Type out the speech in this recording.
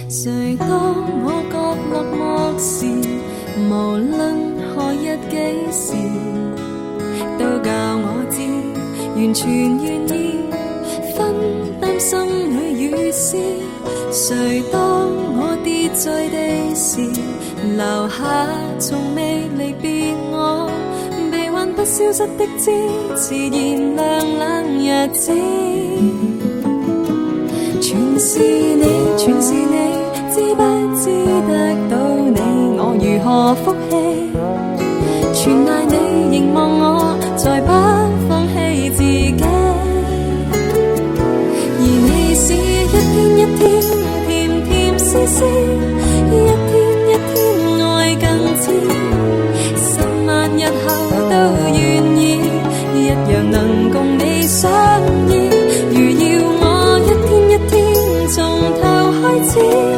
誰當我角落漠視，無論何日幾時，都教我知，完全願意分擔心裏雨絲。誰當我跌在地時，留下從未離別我，臂彎不消失的枝，自然涼冷日子。全是你，全是你，知不知得到你，我如何福氣？全賴你凝望我，再不放棄自己。而你是一天一天甜甜絲絲，一天一天愛更知，10萬日後都願意，一樣能共你相依。如要我一天一天從頭開始。